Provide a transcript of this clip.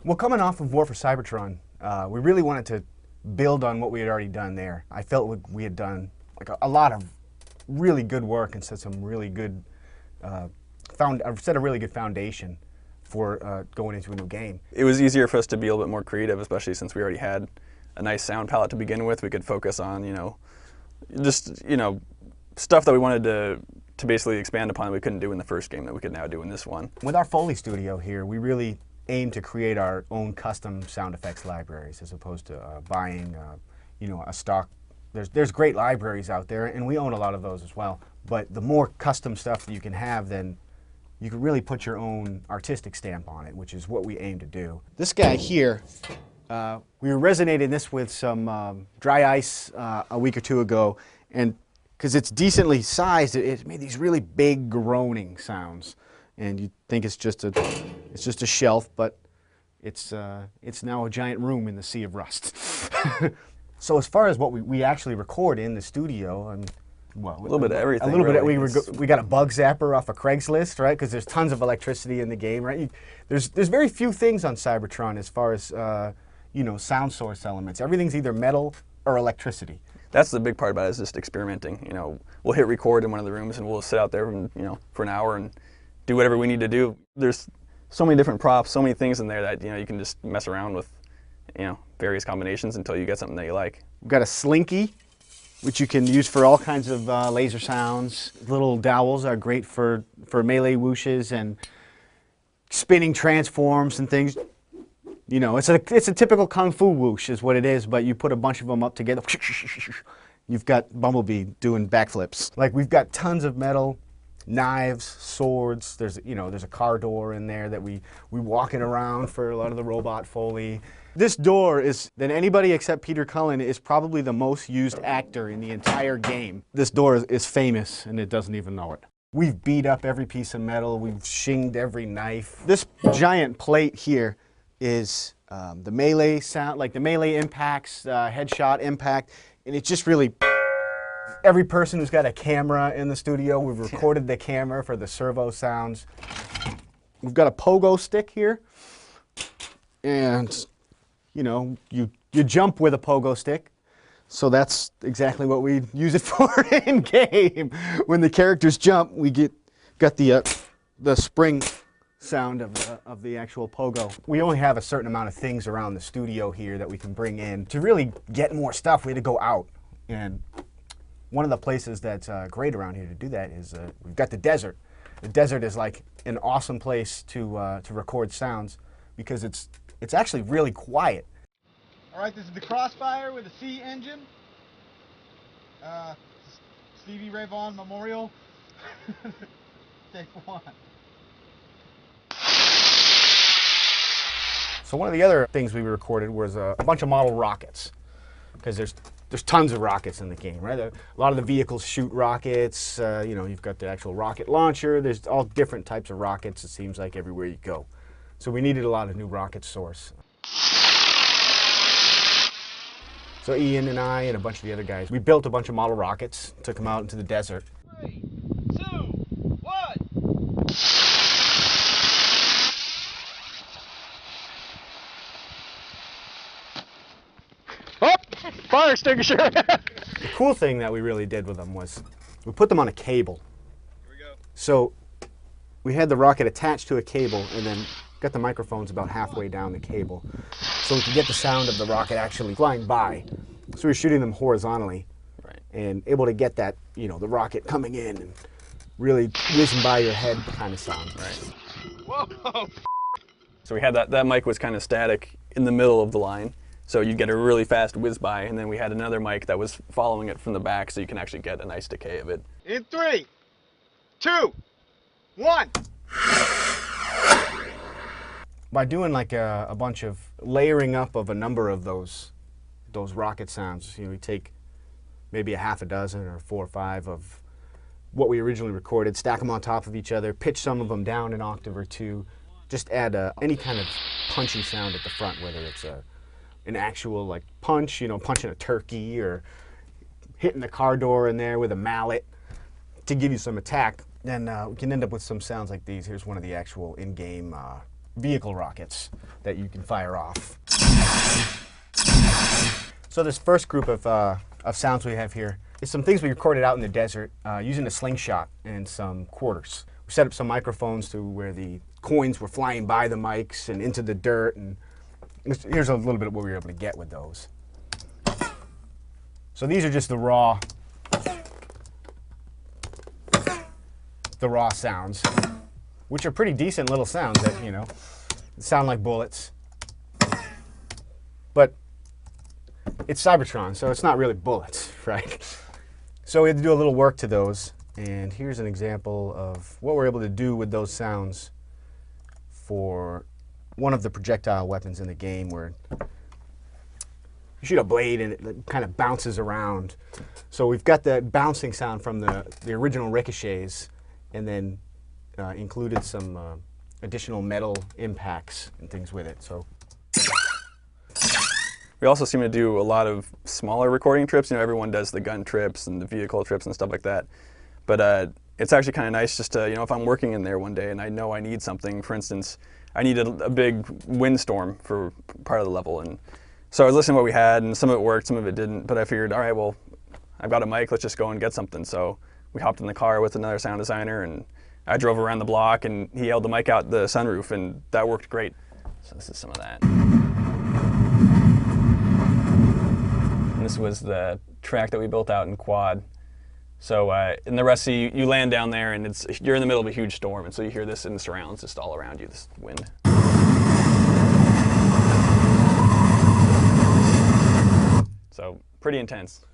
Well, coming off of War for Cybertron, we really wanted to build on what we had already done there. I felt we had done like a lot of really good work and set some really good, set a really good foundation for going into a new game. It was easier for us to be a little bit more creative, especially since we already had a nice sound palette to begin with. We could focus on, just, stuff that we wanted to basically expand upon that we couldn't do in the first game that we could now do in this one. With our Foley studio here, we really aim to create our own custom sound effects libraries as opposed to buying, a stock. There's great libraries out there, and we own a lot of those as well. But the more custom stuff that you can have, then you can really put your own artistic stamp on it, which is what we aim to do. This guy here, we resonated this with some dry ice a week or two ago, and because it's decently sized, it made these really big groaning sounds. And you think it's just a shelf, but it's now a giant room in the sea of rust. So as far as what we actually record in the studio, well, a little bit of everything. A little really. bit. We got a bug zapper off of Craigslist, right? Because there's tons of electricity in the game, right? There's very few things on Cybertron as far as sound source elements. Everything's either metal or electricity. That's the big part about it, is just experimenting. We'll hit record in one of the rooms and we'll sit out there and, for an hour and do whatever we need to do. There's so many different props, so many things in there that you can just mess around with, various combinations until you get something that you like. We've got a slinky, which you can use for all kinds of laser sounds. Little dowels are great for melee whooshes and spinning transforms and things. It's a typical kung fu whoosh is what it is, but you put a bunch of them up together. You've got Bumblebee doing backflips. Like, we've got tons of metal, knives, swords. There's a car door in there that we walk it around for a lot of the robot Foley. This door is, than anybody except Peter Cullen, is probably the most used actor in the entire game. This door is famous and it doesn't even know it. We've beat up every piece of metal. We've shinged every knife. This giant plate here is the melee sound, like the melee impacts, headshot impact, and it's just really, every person who's got a camera in the studio, we've recorded the camera for the servo sounds. We've got a pogo stick here, and you jump with a pogo stick, so that's exactly what we use it for in game. When the characters jump, we got the spring sound of the actual pogo. We only have a certain amount of things around the studio here that we can bring in. To really get more stuff, we had to go out, and one of the places that's great around here to do that is we've got the desert. The desert is like an awesome place to record sounds because it's actually really quiet. All right, this is the Crossfire with a C engine. Stevie Ray Vaughan Memorial. Take one. So one of the other things we recorded was a bunch of model rockets, because there's tons of rockets in the game, right? A lot of the vehicles shoot rockets. You've got the actual rocket launcher. There's all different types of rockets, it seems like, everywhere you go. So we needed a lot of new rocket source. So Ian and I and a bunch of the other guys, we built a bunch of model rockets, took them out into the desert. 3, 2, 1. Oh, fire extinguisher! The cool thing that we really did with them was we put them on a cable. Here we go. So we had the rocket attached to a cable and then got the microphones about halfway down the cable so we could get the sound of the rocket actually flying by. So we were shooting them horizontally, right, and able to get that, the rocket coming in and really whizzing by your head kind of sound. Right. Whoa! So we had that mic was kind of static in the middle of the line, so you'd get a really fast whiz by, and then we had another mic that was following it from the back, so you can actually get a nice decay of it. In 3, 2, 1. By doing like a bunch of layering up of a number of those rocket sounds, we take maybe a half a dozen or 4 or 5 of what we originally recorded, stack them on top of each other, pitch some of them down an octave or two, just add any kind of punchy sound at the front, whether it's an actual like punch, punching a turkey or hitting the car door in there with a mallet to give you some attack. Then we can end up with some sounds like these. Here's one of the actual in-game vehicle rockets. that you can fire off. So this first group of sounds we have here is some things we recorded out in the desert using a slingshot and some quarters. We set up some microphones to where the coins were flying by the mics and into the dirt, and here's a little bit of what we were able to get with those. So these are just the raw sounds, which are pretty decent little sounds that, you know, sound like bullets. But it's Cybertron, so it's not really bullets, right? So we had to do a little work to those, and here's an example of what we're able to do with those sounds for one of the projectile weapons in the game, where you shoot a blade and it kind of bounces around. So we've got the bouncing sound from the original ricochets, and then included some additional metal impacts and things with it. So we also seem to do a lot of smaller recording trips. You know, everyone does the gun trips and the vehicle trips and stuff like that. But it's actually kind of nice just to, you know, if I'm working in there one day and I know I need something, for instance, I needed a big windstorm for part of the level. And so I was listening to what we had, and some of it worked, some of it didn't. But I figured, all right, well, I've got a mic, let's just go and get something. So we hopped in the car with another sound designer, and I drove around the block, and he held the mic out the sunroof, and that worked great. So this is some of that. And this was the track that we built out in quad. So in the rest, you land down there, and you're in the middle of a huge storm, and so you hear this in the surrounds just all around you, this wind. So pretty intense.